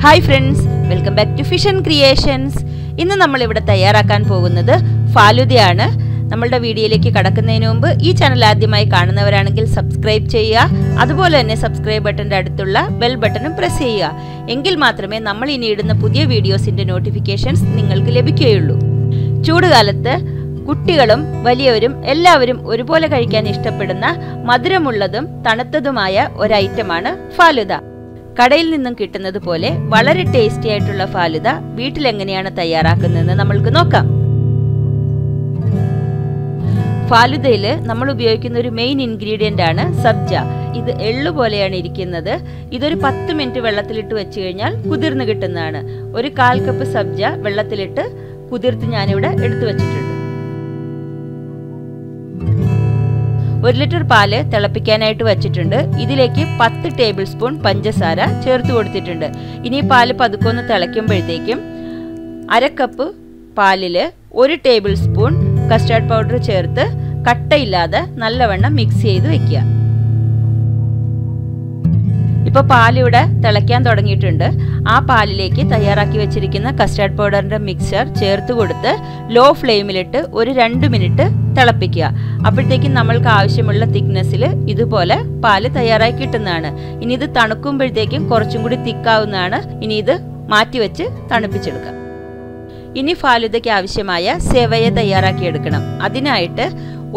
Hi friends, welcome back to Fission Creations. ഇന്ന് നമ്മൾ ഇവിടെ തയ്യാറാക്കാൻ പോകുന്നത് ഫാലുദയാണ്. നമ്മളുടെ വീഡിയോയിലേക്ക് കടക്കുന്നതിന് മുമ്പ് ഈ ചാനൽ ആദ്യമായി കാണുന്നവരാണെങ്കിൽ സബ്സ്ക്രൈബ് ചെയ്യുക. അതുപോലെ തന്നെ സബ്സ്ക്രൈബ് ബട്ടന്റെ അടുത്തുള്ള ബെൽ ബട്ടണും പ്രസ് ചെയ്യുക. എങ്കിൽ മാത്രമേ നമ്മൾ ഇനി ഇടുന്ന പുതിയ വീഡിയോസിന്റെ നോട്ടിഫിക്കേഷൻസ് നിങ്ങൾക്ക് ലഭിക്കുകയുള്ളൂ. ചൂടുകാലത്ത് കുട്ടികളും വലിയവരും എല്ലാവരും ഒരുപോലെ കഴിക്കാൻ ഇഷ്ടപ്പെടുന്ന മധുരമുള്ളതും തണുത്തതുമായ ഒരു ഐറ്റമാണ് ഫാലുദ. കടയിൽ നിന്നും കിട്ടുന്നത് പോലെ വളരെ ടേസ്റ്റി ആയിട്ടുള്ള ഫാലുദ വീട്ടിൽ എങ്ങനെയാണ് തയ്യാറാക്കുന്നതെന്ന് നമ്മൾക്ക് നോക്കാം. ഫാലുദയിൽ നമ്മൾ ഉപയോഗിക്കുന്ന ഒരു മെയിൻ ഇൻഗ്രീഡിയന്റ് ആണ് സബ്ജ. ഇത് എള്ളു പോലെയാണ് ഇരിക്കുന്നത്. ഇതൊരു 10 മിനിറ്റ് വെള്ളത്തിലിട്ട് വെച്ച് കഴിഞ്ഞാൽ കുതിർന്ന് കിട്ടുന്നതാണ്. ഒരു 1/4 കപ്പ് സബ്ജ വെള്ളത്തിലിട്ട് കുതിർത്ത് ഞാനിവിടെ എടുത്തു വെച്ചിട്ടുണ്ട്. 1 ലിറ്റർ പാല് തിളപ്പിക്കാനായിട്ട് വെച്ചിട്ടുണ്ട്. ഇതിലേക്ക് 10 ടേബിൾ സ്പൂൺ പഞ്ചസാര ചേർത്ത് കൊടുത്തിട്ടുണ്ട്. ഇനി പാല് പതുക്കൊന്ന് തിളയ്ക്കുമ്പോഴത്തേക്കും 1/2 കപ്പ് പാലില് 1 ടേബിൾ സ്പൂൺ കസ്റ്റാർഡ് പൗഡർ ചേർത്ത് കട്ടയില്ലാതെ നല്ലവണ്ണം മിക്സ് ചെയ്ത് വെക്കുക. ഇപ്പൊ പാലിവിടെ തിളയ്ക്കാൻ തുടങ്ങിയിട്ടുണ്ട്. ആ പാലിലേക്ക് തയ്യാറാക്കി വെച്ചിരിക്കുന്ന കസ്റ്റാർഡ് പൗഡറിന്റെ മിക്സ്ചർ ചേർത്ത് കൊടുത്ത് ലോ ഫ്ലെയിമിലിട്ട് ഒരു 2 മിനിറ്റ് തിളപ്പിക്കുക. അപ്പോഴത്തേക്കും നമ്മൾക്ക് ആവശ്യമുള്ള തിക്നെസ്സിൽ ഇതുപോലെ പാല് തയ്യാറായി കിട്ടുന്നതാണ്. ഇനി ഇത് തണുക്കുമ്പോഴത്തേക്കും കുറച്ചും കൂടി തിക്കാവുന്നതാണ്. ഇനി ഇത് മാറ്റിവെച്ച് തണുപ്പിച്ചെടുക്കാം. ഇനി ഫാലുദയ്ക്ക് ആവശ്യമായ സേവയ തയ്യാറാക്കി എടുക്കണം. അതിനായിട്ട്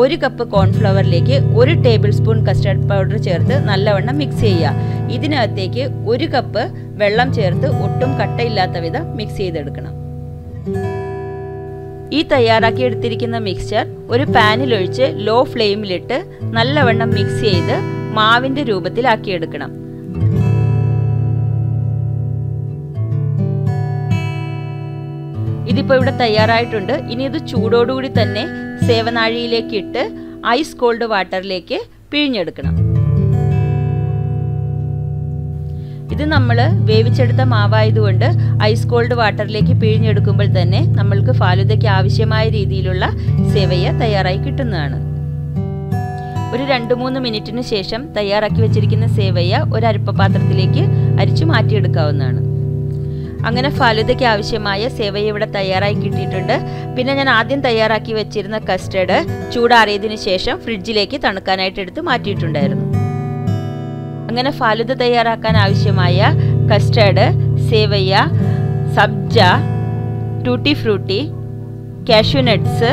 1 കപ്പ് കോൺഫ്ലവറിലേക്ക് 1 ടേബിൾ സ്പൂൺ കസ്റ്റാർഡ് പൗഡർ ചേർത്ത് നല്ലവണ്ണം മിക്സ് ചെയ്യുക. ഇതിനകത്തേക്ക് 1 കപ്പ് വെള്ളം ചേർത്ത് ഒട്ടും കട്ടയില്ലാത്ത വിധം മിക്സ് ചെയ്തെടുക്കണം. ഈ തയ്യാറാക്കി എടുത്തിരിക്കുന്ന മിക്സ്ചർ ഒരു പാനിലൊഴിച്ച് ലോ ഫ്ലെയിമിലിട്ട് നല്ലവണ്ണം മിക്സ് ചെയ്ത് മാവിന്റെ രൂപത്തിലാക്കിയെടുക്കണം. ഇതിപ്പോ ഇവിടെ തയ്യാറായിട്ടുണ്ട്. ഇനി ഇത് ചൂടോടുകൂടി തന്നെ സേവനാഴിയിലേക്ക് ഇട്ട് ഐസ് കോൾഡ് വാട്ടറിലേക്ക് പിഴിഞ്ഞെടുക്കണം. ഇത് നമ്മൾ വേവിച്ചെടുത്ത മാവായതുകൊണ്ട് ഐസ് കോൾഡ് വാട്ടറിലേക്ക് പിഴിഞ്ഞെടുക്കുമ്പോൾ തന്നെ നമ്മൾക്ക് ഫാലുദയ്ക്ക് ആവശ്യമായ രീതിയിലുള്ള സേവയ തയ്യാറായി കിട്ടുന്നതാണ്. ഒരു 2-3 മിനിറ്റിന് ശേഷം തയ്യാറാക്കി വെച്ചിരിക്കുന്ന സേവയ ഒരു അരിപ്പപാത്രത്തിലേക്ക് അരിച്ചു മാറ്റിയെടുക്കാവുന്നതാണ്. അങ്ങനെ ഫാലുദയ്ക്ക് ആവശ്യമായ സേവയ ഇവിടെ തയ്യാറായി കിട്ടിയിട്ടുണ്ട്. പിന്നെ ഞാൻ ആദ്യം തയ്യാറാക്കി വെച്ചിരുന്ന കസ്റ്റർഡ് ചൂടാറിയതിനു ശേഷം ഫ്രിഡ്ജിലേക്ക് തണുക്കാനായിട്ട് എടുത്ത് മാറ്റിയിട്ടുണ്ടായിരുന്നു. അങ്ങനെ ഫാലുദ തയ്യാറാക്കാൻ ആവശ്യമായ custard, sevaiya, sabja, tutti frutti, cashew nuts,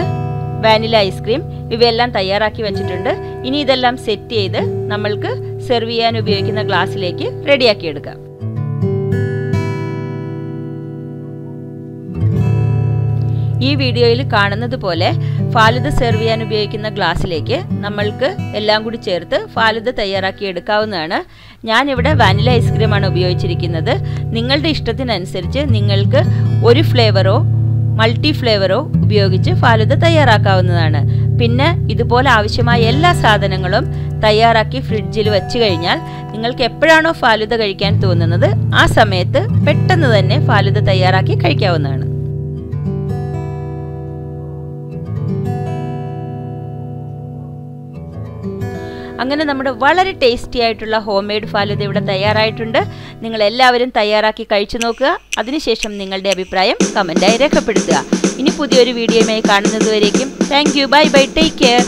vanilla ice cream ഇവയെല്ലാം തയ്യാറാക്കി വെച്ചിട്ടുണ്ട്. ഇനി ഇതെല്ലാം സെറ്റ് ചെയ്ത് നമ്മൾക്ക് സെർവ് ചെയ്യാൻ ഉപയോഗിക്കുന്ന ഗ്ലാസ്സിലേക്ക് റെഡിയാക്കി എടുക്കാം. ഈ വീഡിയോയിൽ കാണുന്നത് പോലെ ഫാലുദ സെർവ് ചെയ്യാൻ ഉപയോഗിക്കുന്ന ഗ്ലാസ്സിലേക്ക് നമ്മൾക്ക് എല്ലാം കൂടി ചേർത്ത് ഫാലുദ തയ്യാറാക്കി എടുക്കാവുന്നതാണ്. ഞാനിവിടെ വാനില ഐസ്ക്രീമാണ് ഉപയോഗിച്ചിരിക്കുന്നത്. നിങ്ങളുടെ ഇഷ്ടത്തിനനുസരിച്ച് നിങ്ങൾക്ക് ഒരു ഫ്ലേവറോ മൾട്ടി ഫ്ലേവറോ ഉപയോഗിച്ച് ഫാലുദ തയ്യാറാക്കാവുന്നതാണ്. പിന്നെ ഇതുപോലെ ആവശ്യമായ എല്ലാ സാധനങ്ങളും തയ്യാറാക്കി ഫ്രിഡ്ജിൽ വെച്ച് കഴിഞ്ഞാൽ നിങ്ങൾക്ക് എപ്പോഴാണോ ഫാലുദ കഴിക്കാൻ തോന്നുന്നത് ആ സമയത്ത് പെട്ടെന്ന് തന്നെ ഫാലുദ തയ്യാറാക്കി കഴിക്കാവുന്നതാണ്. അങ്ങനെ നമ്മുടെ വളരെ ടേസ്റ്റി ആയിട്ടുള്ള ഹോം മെയ്ഡ് ഫാലുദ ഇവിടെ തയ്യാറായിട്ടുണ്ട്. നിങ്ങൾ എല്ലാവരും തയ്യാറാക്കി കഴിച്ചു നോക്കുക. അതിനുശേഷം നിങ്ങളുടെ അഭിപ്രായം കമന്റായി രേഖപ്പെടുത്തുക. ഇനി പുതിയൊരു വീഡിയോയുമായി കാണുന്നതുവരേക്കും thank you, bye bye, take care.